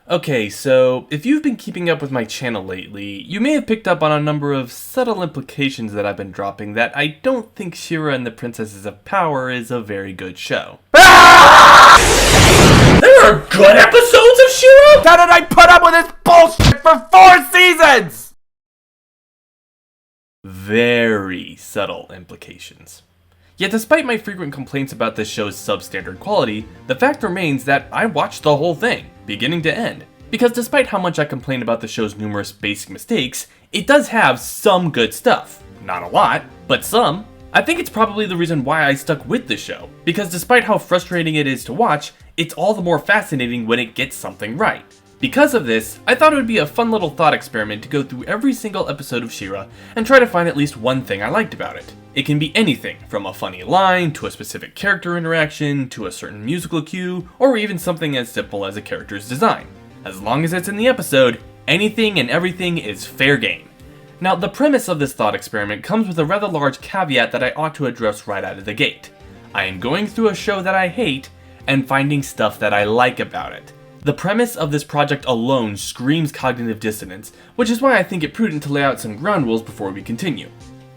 Okay, so if you've been keeping up with my channel lately, you may have picked up on a number of subtle implications that I've been dropping that I don't think She-Ra and the Princesses of Power is a very good show. There are good episodes of She-Ra? How did I put up with this bullshit for 4 seasons? Very subtle implications. Yet despite my frequent complaints about this show's substandard quality, the fact remains that I watched the whole thing, beginning to end. Because despite how much I complain about the show's numerous basic mistakes, it does have some good stuff. Not a lot, but some. I think it's probably the reason why I stuck with the show, because despite how frustrating it is to watch, it's all the more fascinating when it gets something right. Because of this, I thought it would be a fun little thought experiment to go through every single episode of She-Ra and try to find at least one thing I liked about it. It can be anything, from a funny line, to a specific character interaction, to a certain musical cue, or even something as simple as a character's design. As long as it's in the episode, anything and everything is fair game. Now, the premise of this thought experiment comes with a rather large caveat that I ought to address right out of the gate. I am going through a show that I hate, and finding stuff that I like about it. The premise of this project alone screams cognitive dissonance, which is why I think it prudent to lay out some ground rules before we continue.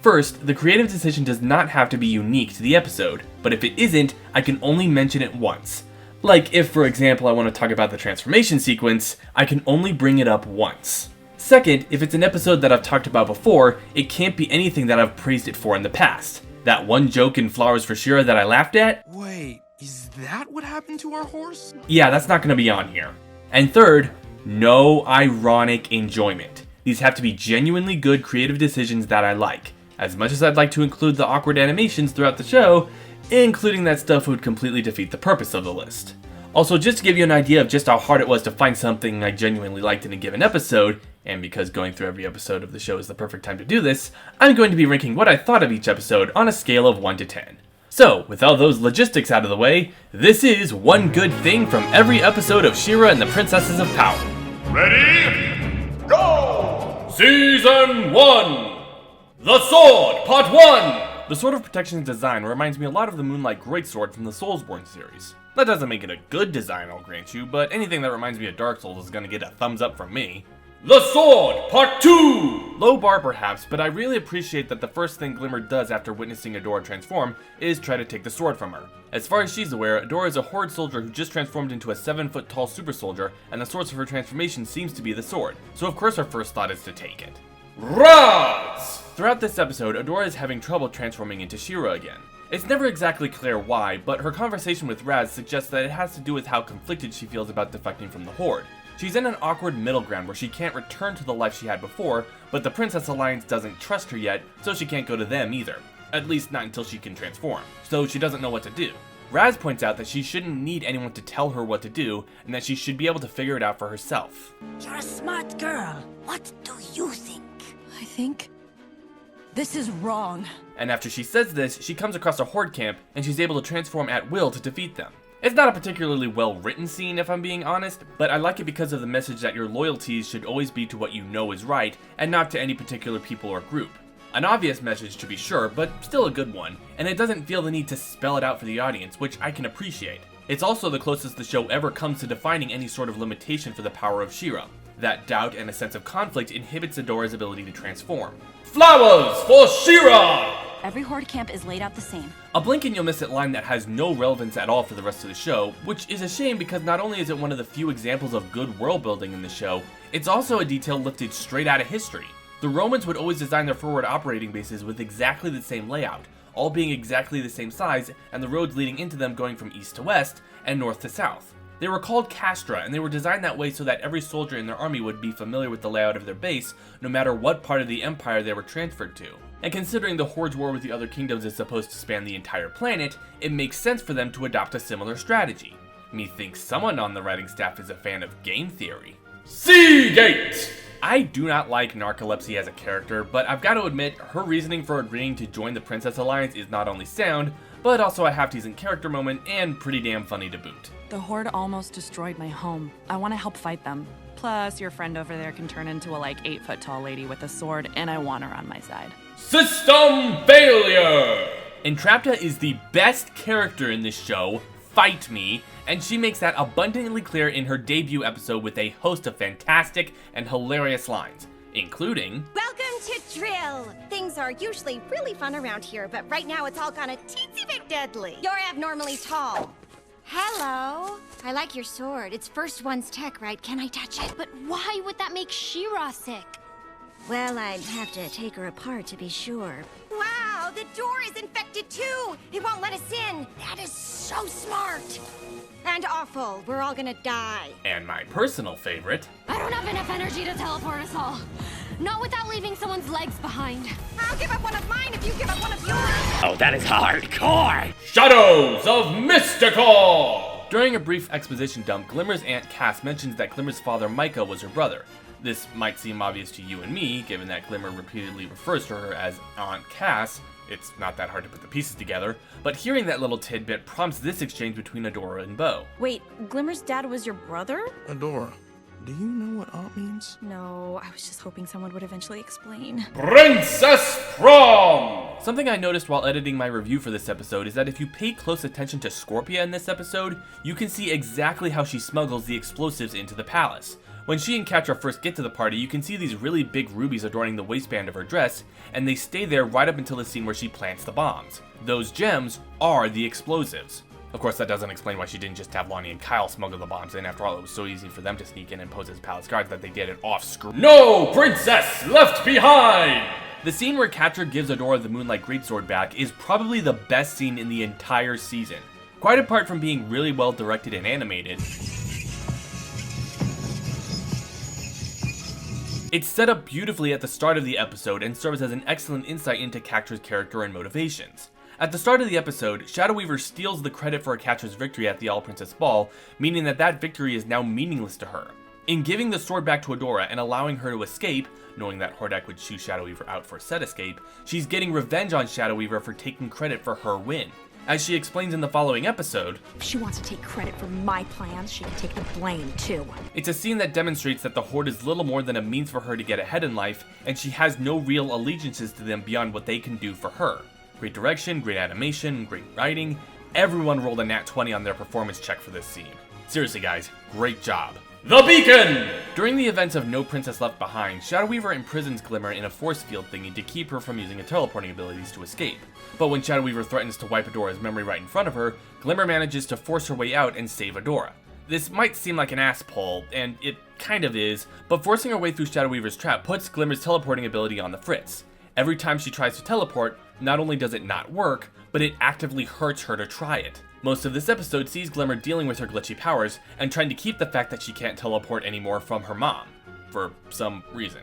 First, the creative decision does not have to be unique to the episode, but if it isn't, I can only mention it once. Like if, for example, I want to talk about the transformation sequence, I can only bring it up once. Second, if it's an episode that I've talked about before, it can't be anything that I've praised it for in the past. That one joke in Flowers for She-Ra that I laughed at? Wait, is that what happened to our horse? Yeah, that's not going to be on here. And third, no ironic enjoyment. These have to be genuinely good creative decisions that I like. As much as I'd like to include the awkward animations throughout the show, including that stuff would completely defeat the purpose of the list. Also, just to give you an idea of just how hard it was to find something I genuinely liked in a given episode, and because going through every episode of the show is the perfect time to do this, I'm going to be ranking what I thought of each episode on a scale of 1 to 10. So, with all those logistics out of the way, this is one good thing from every episode of She-Ra and the Princesses of Power. Ready? Go! Season 1! The Sword, Part 1! The Sword of Protection's design reminds me a lot of the Moonlight Greatsword from the Soulsborne series. That doesn't make it a good design, I'll grant you, but anything that reminds me of Dark Souls is gonna get a thumbs up from me. The Sword, Part 2! Low bar perhaps, but I really appreciate that the first thing Glimmer does after witnessing Adora transform is try to take the sword from her. As far as she's aware, Adora is a Horde soldier who just transformed into a 7-foot tall super soldier, and the source of her transformation seems to be the sword, so of course her first thought is to take it. Raz! Throughout this episode, Adora is having trouble transforming into She-Ra again. It's never exactly clear why, but her conversation with Raz suggests that it has to do with how conflicted she feels about defecting from the Horde. She's in an awkward middle ground where she can't return to the life she had before, but the Princess Alliance doesn't trust her yet, so she can't go to them either. At least not until she can transform, so she doesn't know what to do. Raz points out that she shouldn't need anyone to tell her what to do, and that she should be able to figure it out for herself. You're a smart girl. What do you think? I think this is wrong. And after she says this, she comes across a Horde camp, and she's able to transform at will to defeat them. It's not a particularly well-written scene if I'm being honest, but I like it because of the message that your loyalties should always be to what you know is right, and not to any particular people or group. An obvious message to be sure, but still a good one, and it doesn't feel the need to spell it out for the audience, which I can appreciate. It's also the closest the show ever comes to defining any sort of limitation for the power of She-Ra. That doubt and a sense of conflict inhibits Adora's ability to transform. Flowers for She-Ra! Every Horde camp is laid out the same. A blink and you'll miss it line that has no relevance at all for the rest of the show, which is a shame because not only is it one of the few examples of good world building in the show, it's also a detail lifted straight out of history. The Romans would always design their forward operating bases with exactly the same layout, all being exactly the same size, and the roads leading into them going from east to west and north to south. They were called castra, and they were designed that way so that every soldier in their army would be familiar with the layout of their base, no matter what part of the empire they were transferred to. And considering the Horde's war with the other kingdoms is supposed to span the entire planet, it makes sense for them to adopt a similar strategy. Methinks someone on the writing staff is a fan of game theory. Seagate! I do not like Narcolepsy as a character, but I've got to admit, her reasoning for agreeing to join the Princess Alliance is not only sound, but also a half-decent character moment and pretty damn funny to boot. The Horde almost destroyed my home. I want to help fight them. Plus, your friend over there can turn into a 8-foot tall lady with a sword, and I want her on my side. System failure! Entrapta is the best character in this show, fight me, and she makes that abundantly clear in her debut episode with a host of fantastic and hilarious lines, including, Welcome to drill! Things are usually really fun around here, but right now it's all gone a teensy bit deadly. You're abnormally tall. Hello. I like your sword. It's first one's tech, right? Can I touch it? But why would that make She-Ra sick? Well, I'd have to take her apart to be sure. Wow, the door is infected too! It won't let us in! That is so smart! And awful. We're all gonna die. and my personal favorite, I don't have enough energy to teleport us all. Not without leaving someone's legs behind. I'll give up one of mine if you give up one of yours! Oh, that is hardcore! Shadows of Mysticor! During a brief exposition dump, Glimmer's aunt Cass mentions that Glimmer's father Micah was her brother. This might seem obvious to you and me, given that Glimmer repeatedly refers to her as Aunt Cass. It's not that hard to put the pieces together, but hearing that little tidbit prompts this exchange between Adora and Bo. Wait, Glimmer's dad was your brother? Adora, do you know what aunt means? No, I was just hoping someone would eventually explain. Princess Prom! Something I noticed while editing my review for this episode is that if you pay close attention to Scorpia in this episode, you can see exactly how she smuggles the explosives into the palace. When she and Catra first get to the party, you can see these really big rubies adorning the waistband of her dress, and they stay there right up until the scene where she plants the bombs. Those gems are the explosives. Of course, that doesn't explain why she didn't just have Lonnie and Kyle smuggle the bombs in. After all, it was so easy for them to sneak in and pose as palace guards that they did it off screen. No princess left behind! The scene where Catra gives Adora the Moonlight Greatsword back is probably the best scene in the entire season. Quite apart from being really well directed and animated, it's set up beautifully at the start of the episode and serves as an excellent insight into Catra's character and motivations. At the start of the episode, Shadow Weaver steals the credit for Catra's victory at the All Princess Ball, meaning that victory is now meaningless to her. In giving the sword back to Adora and allowing her to escape, knowing that Hordak would shoo Shadow Weaver out for a set escape, she's getting revenge on Shadow Weaver for taking credit for her win. As she explains in the following episode, If she wants to take credit for my plans, she can take the blame, too. it's a scene that demonstrates that the Horde is little more than a means for her to get ahead in life, and she has no real allegiances to them beyond what they can do for her. Great direction, great animation, great writing. Everyone rolled a nat 20 on their performance check for this scene. Seriously guys, great job. The Beacon! During the events of No Princess Left Behind, Shadow Weaver imprisons Glimmer in a force field thingy to keep her from using her teleporting abilities to escape. But when Shadow Weaver threatens to wipe Adora's memory right in front of her, Glimmer manages to force her way out and save Adora. This might seem like an ass pull, and it kind of is, but forcing her way through Shadow Weaver's trap puts Glimmer's teleporting ability on the fritz. Every time she tries to teleport, not only does it not work, but it actively hurts her to try it. Most of this episode sees Glimmer dealing with her glitchy powers and trying to keep the fact that she can't teleport anymore from her mom, for some reason.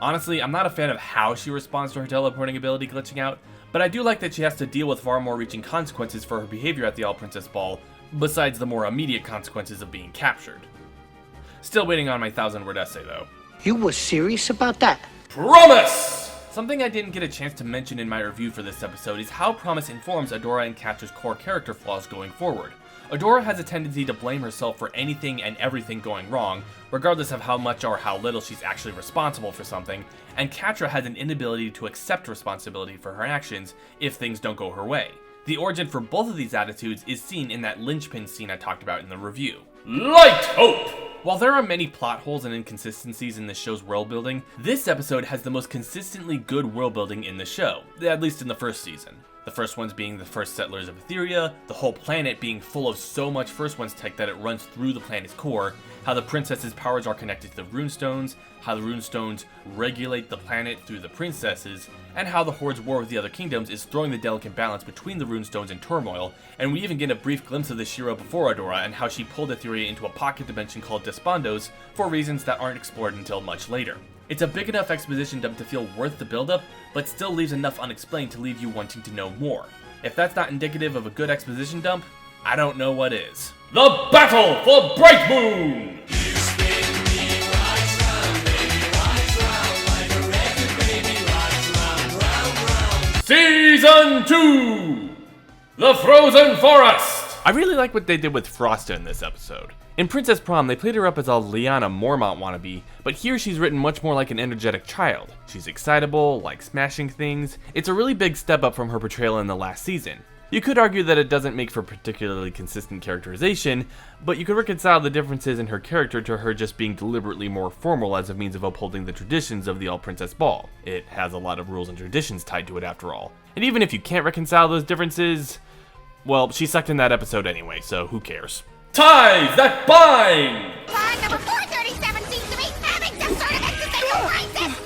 Honestly, I'm not a fan of how she responds to her teleporting ability glitching out, but I do like that she has to deal with far more reaching consequences for her behavior at the All Princess Ball, besides the more immediate consequences of being captured. Still waiting on my 1,000-word essay though. You were serious about that? Promise! Something I didn't get a chance to mention in my review for this episode is how Promise informs Adora and Catra's core character flaws going forward. Adora has a tendency to blame herself for anything and everything going wrong, regardless of how much or how little she's actually responsible for something, and Catra has an inability to accept responsibility for her actions if things don't go her way. The origin for both of these attitudes is seen in that linchpin scene I talked about in the review. Light Hope! While there are many plot holes and inconsistencies in the show's world building, this episode has the most consistently good world building in the show, at least in the first season. The first ones being the first settlers of Etheria, the whole planet being full of so much First Ones tech that it runs through the planet's core, how the princess's powers are connected to the runestones, how the runestones regulate the planet through the princesses, and how the Horde's war with the other kingdoms is throwing the delicate balance between the runestones in turmoil, and we even get a brief glimpse of the Shiro before Adora and how she pulled Etheria into a pocket dimension called Despondos for reasons that aren't explored until much later. It's a big enough exposition dump to feel worth the build-up, but still leaves enough unexplained to leave you wanting to know more. If that's not indicative of a good exposition dump, I don't know what is. The Battle for Bright Moon! Season 2! The Frozen Forest! I really like what they did with Frosta in this episode. In Princess Prom, they played her up as a Lyanna Mormont wannabe, but here she's written much more like an energetic child. She's excitable, likes smashing things. It's a really big step up from her portrayal in the last season. You could argue that it doesn't make for particularly consistent characterization, but you could reconcile the differences in her character to her just being deliberately more formal as a means of upholding the traditions of the All-Princess Ball. It has a lot of rules and traditions tied to it after all. And even if you can't reconcile those differences, well, she sucked in that episode anyway, so who cares? Ties that bind! Line number 437 seems to be having some sort of existential crisis.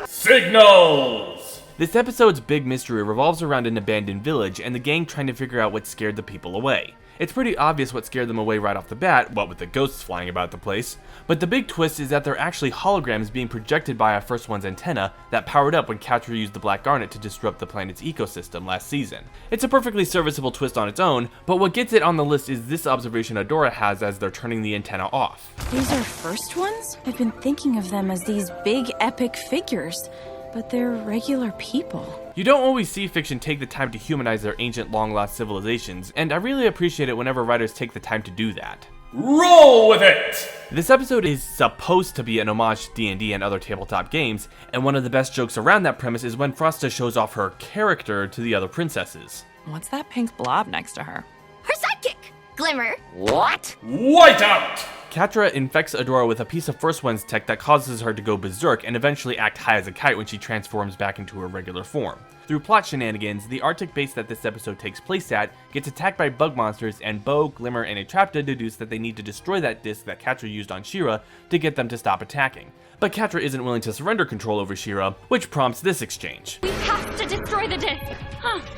Signals! This episode's big mystery revolves around an abandoned village and the gang trying to figure out what scared the people away. It's pretty obvious what scared them away right off the bat, what with the ghosts flying about the place, but the big twist is that they're actually holograms being projected by a First One's antenna that powered up when Catra used the Black Garnet to disrupt the planet's ecosystem last season. It's a perfectly serviceable twist on its own, but what gets it on the list is this observation Adora has as they're turning the antenna off. These are First Ones? I've been thinking of them as these big epic figures, but they're regular people. You don't always see fiction take the time to humanize their ancient long-lost civilizations, and I really appreciate it whenever writers take the time to do that. Roll with it! This episode is supposed to be an homage to D&D and other tabletop games, and one of the best jokes around that premise is when Frosta shows off her character to the other princesses. What's that pink blob next to her? Her sidekick, Glimmer. What? Whiteout! Catra infects Adora with a piece of First One's tech that causes her to go berserk and eventually act high as a kite when she transforms back into her regular form. Through plot shenanigans, the Arctic base that this episode takes place at gets attacked by bug monsters, and Bo, Glimmer, and Atrapta deduce that they need to destroy that disc that Catra used on She-Ra to get them to stop attacking. But Catra isn't willing to surrender control over She-Ra, which prompts this exchange. We have to destroy the disc.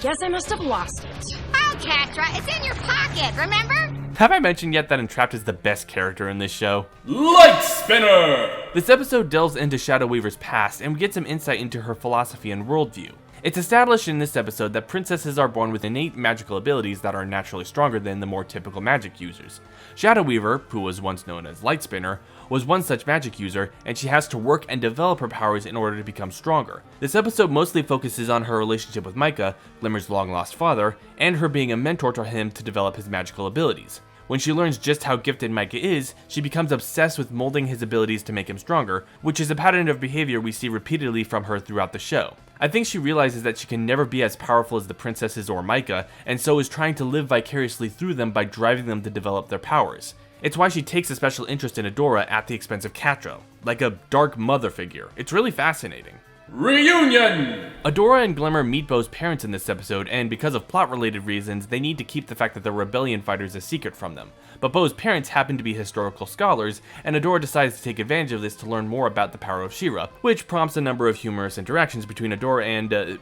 Guess I must have lost it. Oh, Catra, it's in your pocket, remember? Have I mentioned yet that Entrapped is the best character in this show? Light Spinner! This episode delves into Shadow Weaver's past, and we get some insight into her philosophy and worldview. It's established in this episode that princesses are born with innate magical abilities that are naturally stronger than the more typical magic users. Shadow Weaver, who was once known as Light Spinner, was one such magic user, and she has to work and develop her powers in order to become stronger. This episode mostly focuses on her relationship with Micah, Glimmer's long-lost father, and her being a mentor to him to develop his magical abilities. When she learns just how gifted Micah is, she becomes obsessed with molding his abilities to make him stronger, which is a pattern of behavior we see repeatedly from her throughout the show. I think she realizes that she can never be as powerful as the princesses or Micah, and so is trying to live vicariously through them by driving them to develop their powers. It's why she takes a special interest in Adora at the expense of Catra, like a dark mother figure. It's really fascinating. Reunion! Adora and Glimmer meet Bo's parents in this episode, and because of plot-related reasons, they need to keep the fact that they're rebellion fighters a secret from them. But Bo's parents happen to be historical scholars, and Adora decides to take advantage of this to learn more about the power of She-Ra, which prompts a number of humorous interactions between Adora and,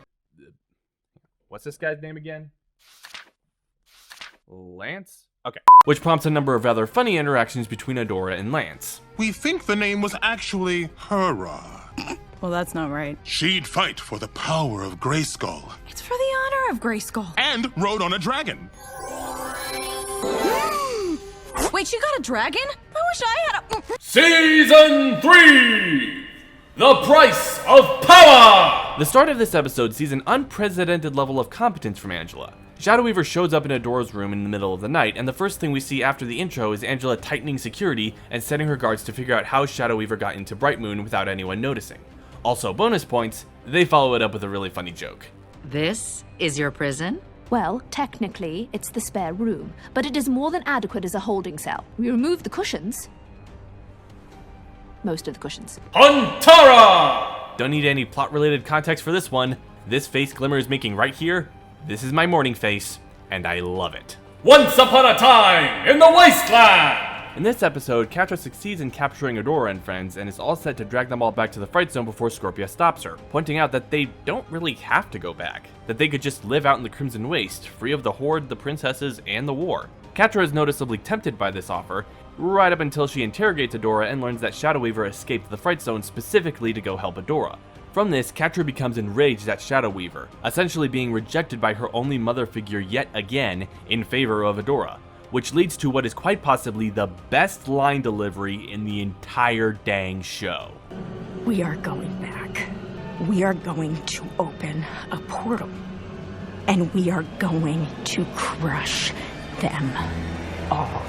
what's this guy's name again? Lance? Okay. Which prompts a number of rather funny interactions between Adora and Lance. We think the name was actually Hera. Well, that's not right. She'd fight for the power of Grayskull. It's for the honor of Grayskull. And rode on a dragon. Wait, she got a dragon? I wish I had a... Season 3! The Price of Power! The start of this episode sees an unprecedented level of competence from Angela. Shadow Weaver shows up in Adora's room in the middle of the night, and the first thing we see after the intro is Angela tightening security and setting her guards to figure out how Shadow Weaver got into Bright Moon without anyone noticing. Also, bonus points, they follow it up with a really funny joke. This is your prison? Well, technically, it's the spare room, but it is more than adequate as a holding cell. We removed the cushions. Most of the cushions. Huntara! Don't need any plot-related context for this one. This face Glimmer is making right here, this is my morning face, and I love it. Once upon a time in the wasteland! In this episode, Catra succeeds in capturing Adora and friends and is all set to drag them all back to the Fright Zone before Scorpia stops her, pointing out that they don't really have to go back, that they could just live out in the Crimson Waste, free of the Horde, the princesses, and the war. Catra is noticeably tempted by this offer, right up until she interrogates Adora and learns that Shadow Weaver escaped the Fright Zone specifically to go help Adora. From this, Catra becomes enraged at Shadow Weaver, essentially being rejected by her only mother figure yet again in favor of Adora, which leads to what is quite possibly the best line delivery in the entire dang show. We are going back. We are going to open a portal. And we are going to crush them all.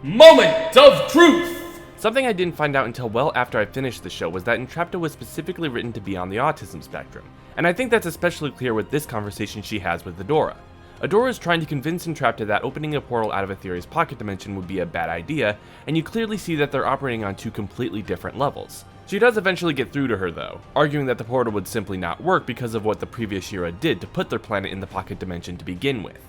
Moment of truth! Something I didn't find out until well after I finished the show was that Entrapta was specifically written to be on the autism spectrum, and I think that's especially clear with this conversation she has with Adora. Adora is trying to convince Entrapta that opening a portal out of Etheria's pocket dimension would be a bad idea, and you clearly see that they're operating on two completely different levels. She does eventually get through to her though, arguing that the portal would simply not work because of what the previous She-Ra did to put their planet in the pocket dimension to begin with.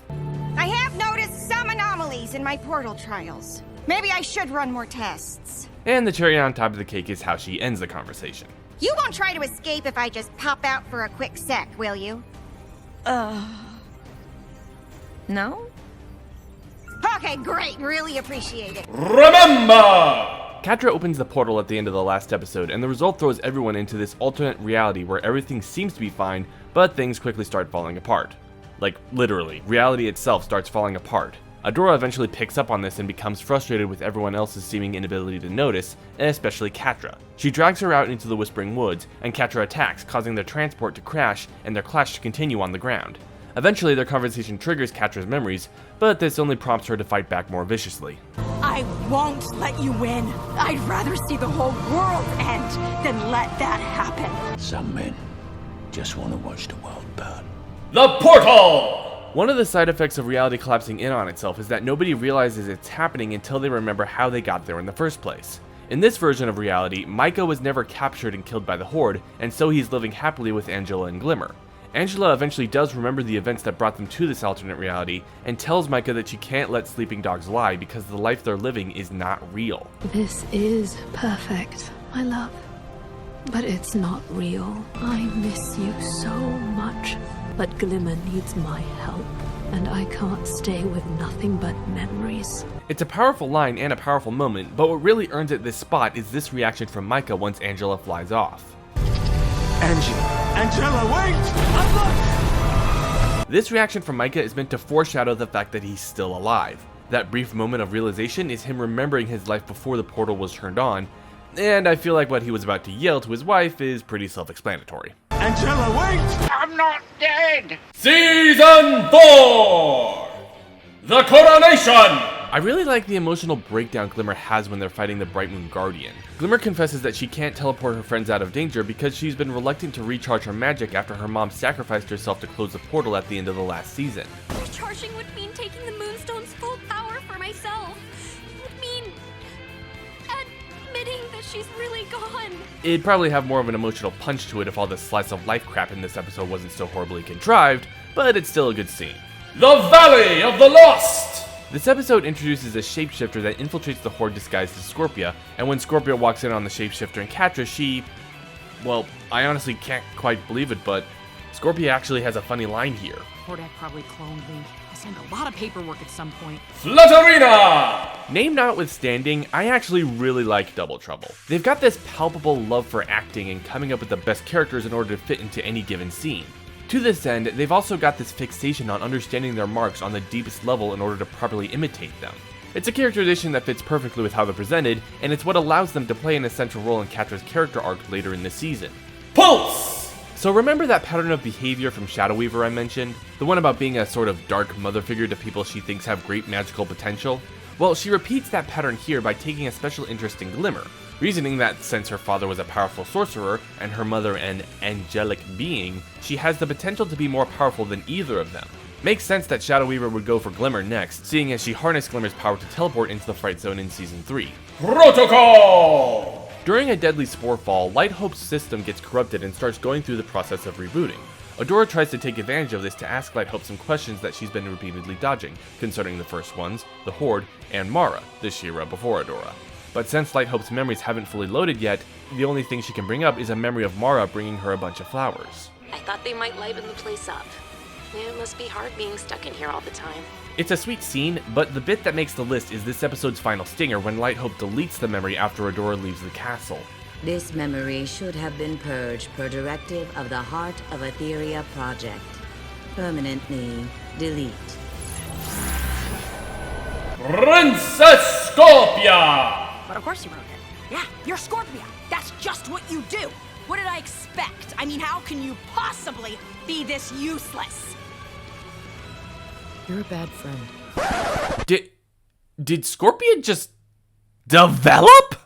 I have noticed some anomalies in my portal trials. Maybe I should run more tests. And the cherry on top of the cake is how she ends the conversation. You won't try to escape if I just pop out for a quick sec, will you? No? Okay, great. Really appreciate it. Remember! Catra opens the portal at the end of the last episode, and the result throws everyone into this alternate reality where everything seems to be fine, but things quickly start falling apart. Like, literally, reality itself starts falling apart. Adora eventually picks up on this and becomes frustrated with everyone else's seeming inability to notice, and especially Catra. She drags her out into the Whispering Woods, and Catra attacks, causing their transport to crash and their clash to continue on the ground. Eventually, their conversation triggers Catra's memories, but this only prompts her to fight back more viciously. I won't let you win. I'd rather see the whole world end than let that happen. Some men just want to watch the world burn. The portal! One of the side effects of reality collapsing in on itself is that nobody realizes it's happening until they remember how they got there in the first place. In this version of reality, Micah was never captured and killed by the Horde, and so he's living happily with Angela and Glimmer. Angela eventually does remember the events that brought them to this alternate reality, and tells Micah that she can't let sleeping dogs lie because the life they're living is not real. This is perfect, my love. But it's not real. I miss you so much. But Glimmer needs my help, and I can't stay with nothing but memories. It's a powerful line and a powerful moment, but what really earns it this spot is this reaction from Micah once Angela flies off. Angela, wait! I'm not... This reaction from Micah is meant to foreshadow the fact that he's still alive. That brief moment of realization is him remembering his life before the portal was turned on, and I feel like what he was about to yell to his wife is pretty self-explanatory. Angela, wait! I'm not dead! Season 4! The Coronation! I really like the emotional breakdown Glimmer has when they're fighting the Bright Moon Guardian. Glimmer confesses that she can't teleport her friends out of danger because she's been reluctant to recharge her magic after her mom sacrificed herself to close the portal at the end of the last season. Recharging would mean taking the Moonstone's full power for myself. It would mean admitting that she's really gone. It'd probably have more of an emotional punch to it if all the slice of life crap in this episode wasn't so horribly contrived, but it's still a good scene. The Valley of the Lost! This episode introduces a shapeshifter that infiltrates the Horde disguised as Scorpia, and when Scorpia walks in on the shapeshifter and Catra, she... well, I honestly can't quite believe it, but Scorpia actually has a funny line here. Hordak probably cloned me. I signed a lot of paperwork at some point. Flutterina! Name notwithstanding, I actually really like Double Trouble. They've got this palpable love for acting and coming up with the best characters in order to fit into any given scene. To this end, they've also got this fixation on understanding their marks on the deepest level in order to properly imitate them. It's a characterization that fits perfectly with how they're presented, and it's what allows them to play an essential role in Catra's character arc later in the season. Pulse! So remember that pattern of behavior from Shadow Weaver I mentioned? The one about being a sort of dark mother figure to people she thinks have great magical potential? Well, she repeats that pattern here by taking a special interest in Glimmer, reasoning that since her father was a powerful sorcerer and her mother an angelic being, she has the potential to be more powerful than either of them. Makes sense that Shadow Weaver would go for Glimmer next, seeing as she harnessed Glimmer's power to teleport into the Fright Zone in Season 3. Protocol! During a deadly spore fall, Light Hope's system gets corrupted and starts going through the process of rebooting. Adora tries to take advantage of this to ask Light Hope some questions that she's been repeatedly dodging, concerning the first ones, the Horde, and Mara, the She-Ra before Adora. But since Light Hope's memories haven't fully loaded yet, the only thing she can bring up is a memory of Mara bringing her a bunch of flowers. I thought they might liven the place up. It must be hard being stuck in here all the time. It's a sweet scene, but the bit that makes the list is this episode's final stinger when Light Hope deletes the memory after Adora leaves the castle. This memory should have been purged per directive of the Heart of Etheria project. Permanently delete. Princess Scorpia! But of course you wrote it. Yeah, you're Scorpia. That's just what you do. What did I expect? I mean, how can you possibly be this useless? You're a bad friend. Did Scorpia just develop?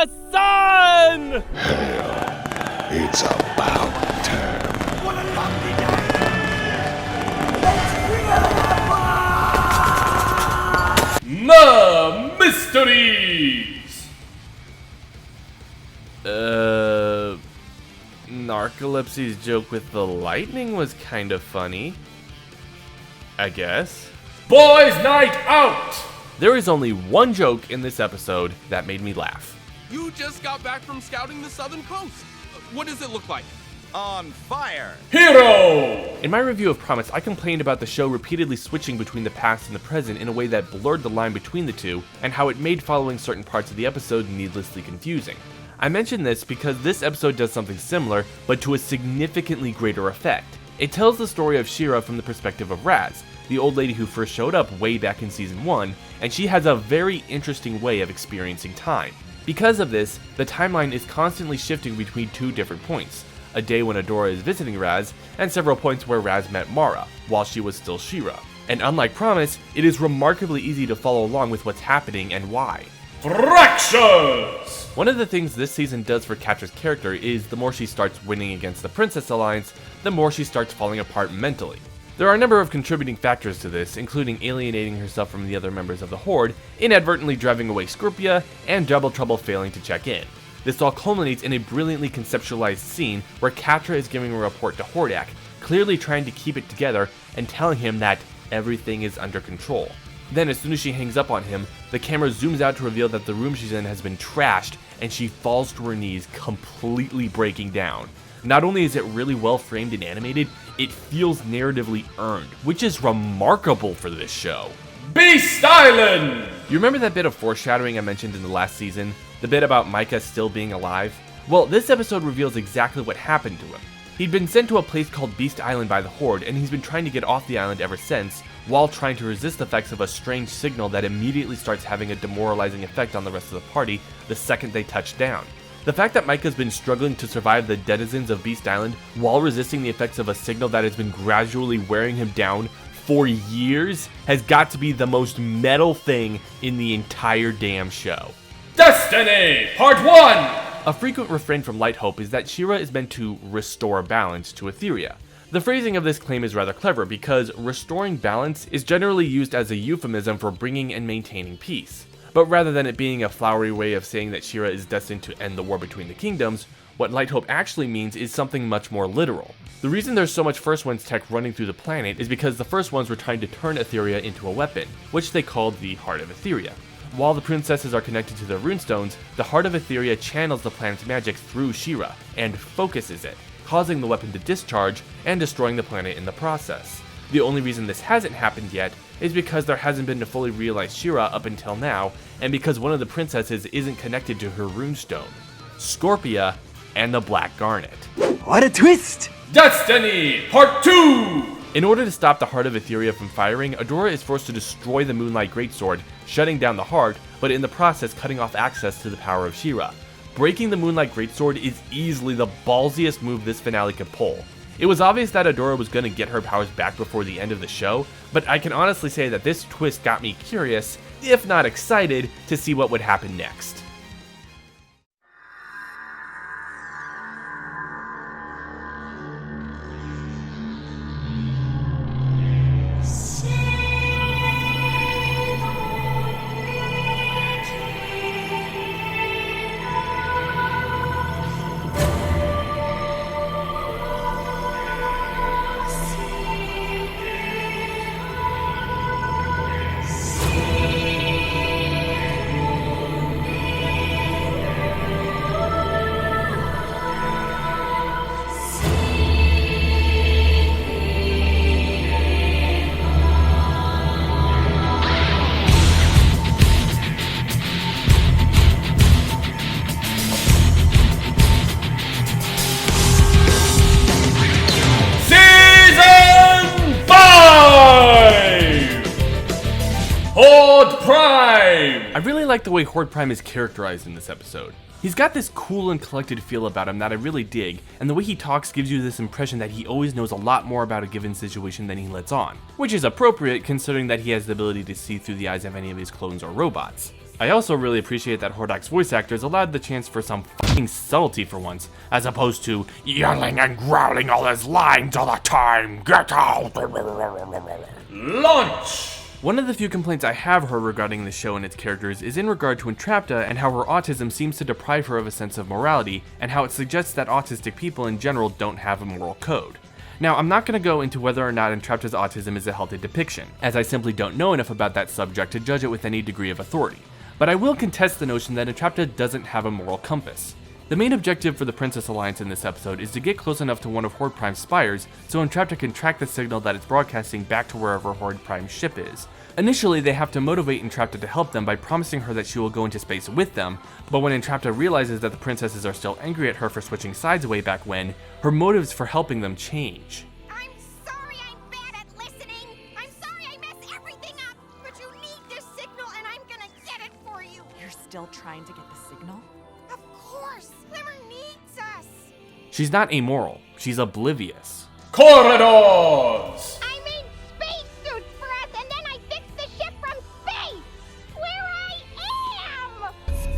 the sun! It's about time. What a lovely day! The mysteries! Narcolepsy's joke with the lightning was kind of funny. I guess. Boys' night out! There is only one joke in this episode that made me laugh. You just got back from scouting the southern coast. What does it look like? On fire! Hero! In my review of Promise, I complained about the show repeatedly switching between the past and the present in a way that blurred the line between the two, and how it made following certain parts of the episode needlessly confusing. I mention this because this episode does something similar, but to a significantly greater effect. It tells the story of She-Ra from the perspective of Raz, the old lady who first showed up way back in Season 1, and she has a very interesting way of experiencing time. Because of this, the timeline is constantly shifting between two different points. A day when Adora is visiting Raz, and several points where Raz met Mara, while she was still She-Ra. And unlike Promise, it is remarkably easy to follow along with what's happening and why. Fractions! One of the things this season does for Catra's character is the more she starts winning against the Princess Alliance, the more she starts falling apart mentally. There are a number of contributing factors to this, including alienating herself from the other members of the Horde, inadvertently driving away Scorpia, and Double Trouble failing to check in. This all culminates in a brilliantly conceptualized scene where Catra is giving a report to Hordak, clearly trying to keep it together and telling him that everything is under control. Then, as soon as she hangs up on him, the camera zooms out to reveal that the room she's in has been trashed, and she falls to her knees, completely breaking down. Not only is it really well framed and animated, it feels narratively earned, which is remarkable for this show. Beast Island! You remember that bit of foreshadowing I mentioned in the last season? The bit about Micah still being alive? Well, this episode reveals exactly what happened to him. He'd been sent to a place called Beast Island by the Horde, and he's been trying to get off the island ever since, while trying to resist the effects of a strange signal that immediately starts having a demoralizing effect on the rest of the party the second they touch down. The fact that Micah's been struggling to survive the denizens of Beast Island while resisting the effects of a signal that has been gradually wearing him down for years has got to be the most metal thing in the entire damn show. Destiny, Part 1! A frequent refrain from Light Hope is that She-Ra is meant to restore balance to Etheria. The phrasing of this claim is rather clever because restoring balance is generally used as a euphemism for bringing and maintaining peace. But rather than it being a flowery way of saying that She-Ra is destined to end the war between the kingdoms, what Light Hope actually means is something much more literal. The reason there's so much First Ones tech running through the planet is because the First Ones were trying to turn Etheria into a weapon, which they called the Heart of Etheria. While the princesses are connected to their runestones, the Heart of Etheria channels the planet's magic through She-Ra and focuses it, causing the weapon to discharge and destroying the planet in the process. The only reason this hasn't happened yet is because there hasn't been a fully realized She-Ra up until now, and because one of the princesses isn't connected to her runestone, Scorpia and the Black Garnet. What a twist! Destiny, Part 2! In order to stop the Heart of Etheria from firing, Adora is forced to destroy the Moonlight Greatsword, shutting down the heart, but in the process cutting off access to the power of She-Ra. Breaking the Moonlight Greatsword is easily the ballsiest move this finale could pull. It was obvious that Adora was going to get her powers back before the end of the show, but I can honestly say that this twist got me curious, if not excited, to see what would happen next. Horde Prime! I really like the way Horde Prime is characterized in this episode. He's got this cool and collected feel about him that I really dig, and the way he talks gives you this impression that he always knows a lot more about a given situation than he lets on, which is appropriate considering that he has the ability to see through the eyes of any of his clones or robots. I also really appreciate that Hordak's voice actors allowed the chance for some fucking subtlety for once, as opposed to yelling and growling all his lines all the time. Get out! Launch! One of the few complaints I have heard regarding the show and its characters is in regard to Entrapta and how her autism seems to deprive her of a sense of morality, and how it suggests that autistic people in general don't have a moral code. Now, I'm not going to go into whether or not Entrapta's autism is a healthy depiction, as I simply don't know enough about that subject to judge it with any degree of authority, but I will contest the notion that Entrapta doesn't have a moral compass. The main objective for the Princess Alliance in this episode is to get close enough to one of Horde Prime's spires so Entrapta can track the signal that it's broadcasting back to wherever Horde Prime's ship is. Initially, they have to motivate Entrapta to help them by promising her that she will go into space with them, but when Entrapta realizes that the princesses are still angry at her for switching sides way back when, her motives for helping them change. I'm sorry I'm bad at listening. I'm sorry I mess everything up, but you need this signal and I'm gonna get it for you. You're still trying to get the signal? Of course, Glimmer needs us. She's not amoral, she's oblivious. Corridors! I mean spacesuit breath, and then I fix the ship from space, where I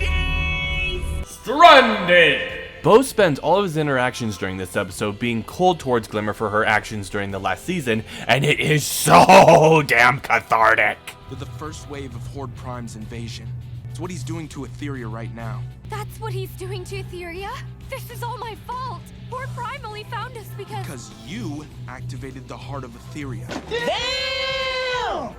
am. Stranded! Bo spends all of his interactions during this episode being cold towards Glimmer for her actions during the last season, and it is so damn cathartic. With the first wave of Horde Prime's invasion, it's what he's doing to Etheria right now. That's what he's doing to Etheria? This is all my fault. Horde Prime only found us Because you activated the heart of Etheria.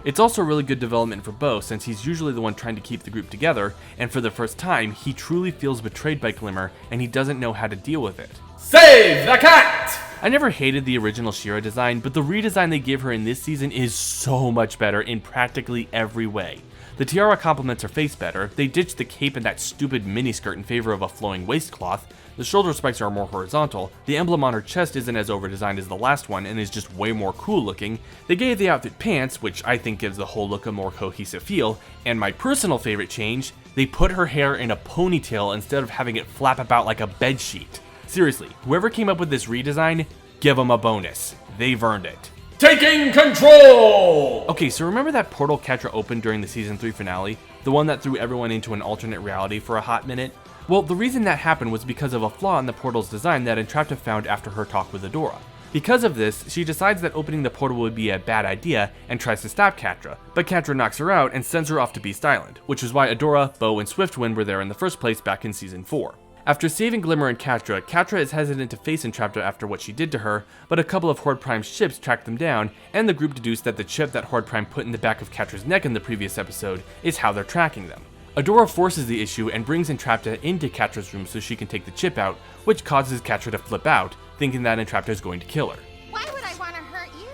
It's also really good development for Bo, since he's usually the one trying to keep the group together, and for the first time, he truly feels betrayed by Glimmer, and he doesn't know how to deal with it. Save the cat! I never hated the original She-Ra design, but the redesign they give her in this season is so much better in practically every way. The tiara complements her face better, they ditched the cape and that stupid miniskirt in favor of a flowing waistcloth, the shoulder spikes are more horizontal, the emblem on her chest isn't as over-designed as the last one and is just way more cool looking, they gave the outfit pants, which I think gives the whole look a more cohesive feel, and my personal favorite change, they put her hair in a ponytail instead of having it flap about like a bedsheet. Seriously, whoever came up with this redesign, give them a bonus. They've earned it. Taking control! Okay, so remember that portal Catra opened during the season 3 finale? The one that threw everyone into an alternate reality for a hot minute? Well, the reason that happened was because of a flaw in the portal's design that Entrapta found after her talk with Adora. Because of this, she decides that opening the portal would be a bad idea and tries to stop Catra, but Catra knocks her out and sends her off to Beast Island, which is why Adora, Bo, and Swiftwind were there in the first place back in season 4. After saving Glimmer and Catra, Catra is hesitant to face Entrapta after what she did to her, but a couple of Horde Prime's ships track them down, and the group deduced that the chip that Horde Prime put in the back of Catra's neck in the previous episode is how they're tracking them. Adora forces the issue and brings Entrapta into Catra's room so she can take the chip out, which causes Catra to flip out, thinking that Entrapta is going to kill her. Why would I want to hurt you?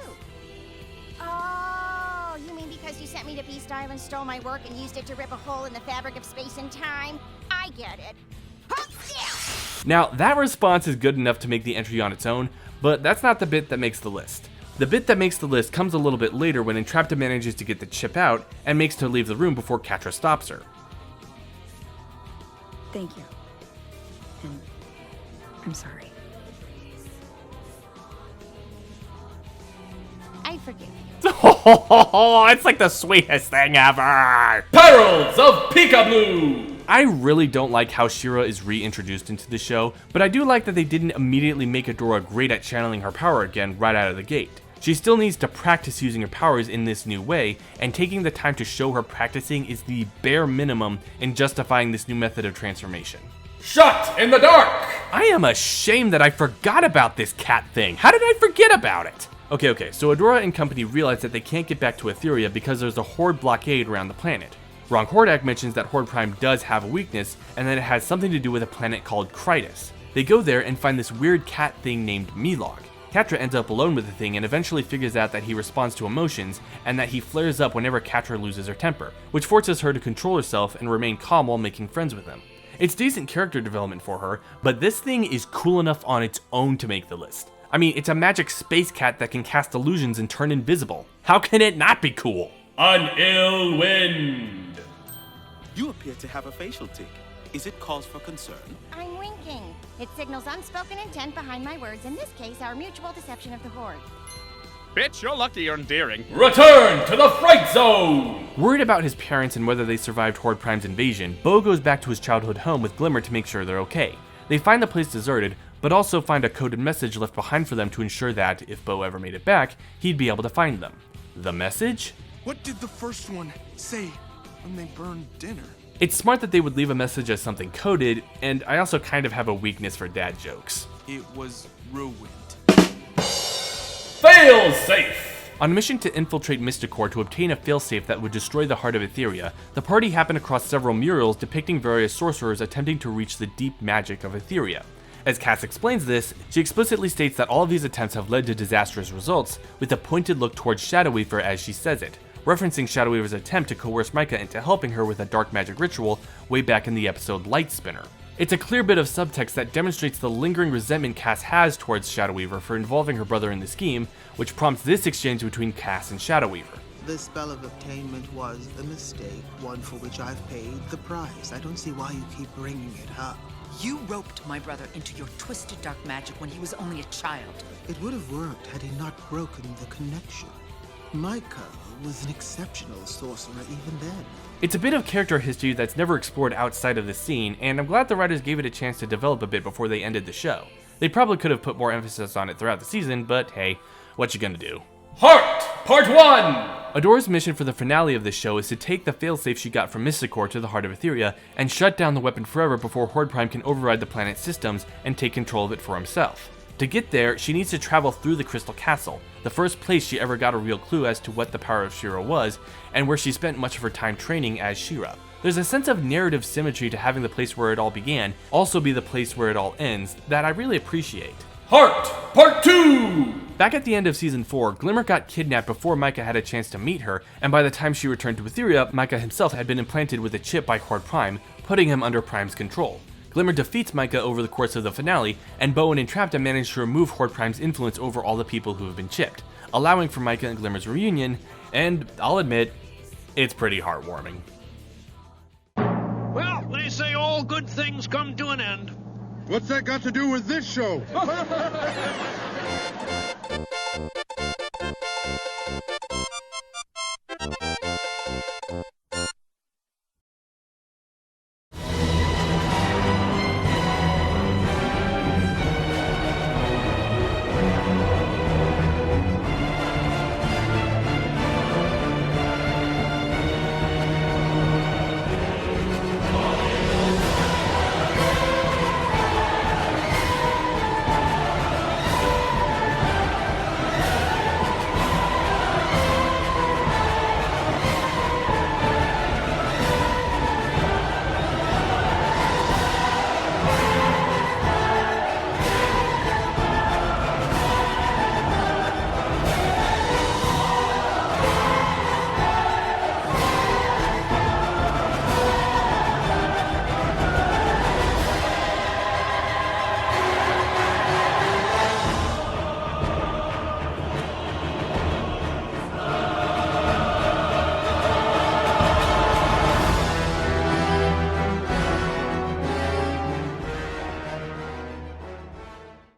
Oh, you mean because you sent me to Beast Island, stole my work, and used it to rip a hole in the fabric of space and time? I get it. Now, that response is good enough to make the entry on its own, but that's not the bit that makes the list. The bit that makes the list comes a little bit later when Entrapta manages to get the chip out and makes her leave the room before Catra stops her. Thank you. And I'm sorry. I forgive you. Oh, it's like the sweetest thing ever! Perils of Peekaboo! I really don't like how She-Ra is reintroduced into the show, but I do like that they didn't immediately make Adora great at channeling her power again right out of the gate. She still needs to practice using her powers in this new way, and taking the time to show her practicing is the bare minimum in justifying this new method of transformation. Shot in the dark! I am ashamed that I forgot about this cat thing. How did I forget about it? Okay, so Adora and company realize that they can't get back to Etheria because there's a Horde blockade around the planet. Ron Hordak mentions that Horde Prime does have a weakness, and that it has something to do with a planet called Krytus. They go there and find this weird cat thing named Milog. Catra ends up alone with the thing and eventually figures out that he responds to emotions, and that he flares up whenever Catra loses her temper, which forces her to control herself and remain calm while making friends with him. It's decent character development for her, but this thing is cool enough on its own to make the list. I mean, it's a magic space cat that can cast illusions and turn invisible. How can it not be cool? An ill wind. You appear to have a facial tic. Is it cause for concern? I'm winking. It signals unspoken intent behind my words, in this case, our mutual deception of the Horde. Bitch, you're lucky you're endearing. Return to the Fright Zone! Worried about his parents and whether they survived Horde Prime's invasion, Bo goes back to his childhood home with Glimmer to make sure they're okay. They find the place deserted, but also find a coded message left behind for them to ensure that, if Bo ever made it back, he'd be able to find them. The message? What did the first one say when they burned dinner? It's smart that they would leave a message as something coded, and I also kind of have a weakness for dad jokes. It was ruined. Failsafe! On a mission to infiltrate Mysticor to obtain a failsafe that would destroy the heart of Etheria, the party happened across several murals depicting various sorcerers attempting to reach the deep magic of Etheria. As Cass explains this, she explicitly states that all of these attempts have led to disastrous results, with a pointed look towards Shadow Weaver as she says it, referencing Shadow Weaver's attempt to coerce Micah into helping her with a dark magic ritual way back in the episode Light Spinner. It's a clear bit of subtext that demonstrates the lingering resentment Cass has towards Shadow Weaver for involving her brother in the scheme, which prompts this exchange between Cass and Shadow Weaver. The spell of obtainment was a mistake, one for which I've paid the price. I don't see why you keep bringing it up. You roped my brother into your twisted dark magic when he was only a child. It would have worked had he not broken the connection. Micah was an exceptional sorcerer even then. It's a bit of character history that's never explored outside of the scene, and I'm glad the writers gave it a chance to develop a bit before they ended the show. They probably could have put more emphasis on it throughout the season, but hey, what you gonna do? Heart, Part 1! Adora's mission for the finale of the show is to take the failsafe she got from Mysticor to the heart of Etheria and shut down the weapon forever before Horde Prime can override the planet's systems and take control of it for himself. To get there, she needs to travel through the Crystal Castle, the first place she ever got a real clue as to what the power of She-Ra was, and where she spent much of her time training as She-Ra. There's a sense of narrative symmetry to having the place where it all began also be the place where it all ends that I really appreciate. Heart, Part 2! Back at the end of Season 4, Glimmer got kidnapped before Micah had a chance to meet her, and by the time she returned to Etheria, Micah himself had been implanted with a chip by Horde Prime, putting him under Prime's control. Glimmer defeats Micah over the course of the finale, and Bo and Entrapta manage to remove Horde Prime's influence over all the people who have been chipped, allowing for Micah and Glimmer's reunion, and I'll admit, it's pretty heartwarming. Well, they say all good things come to an end. What's that got to do with this show?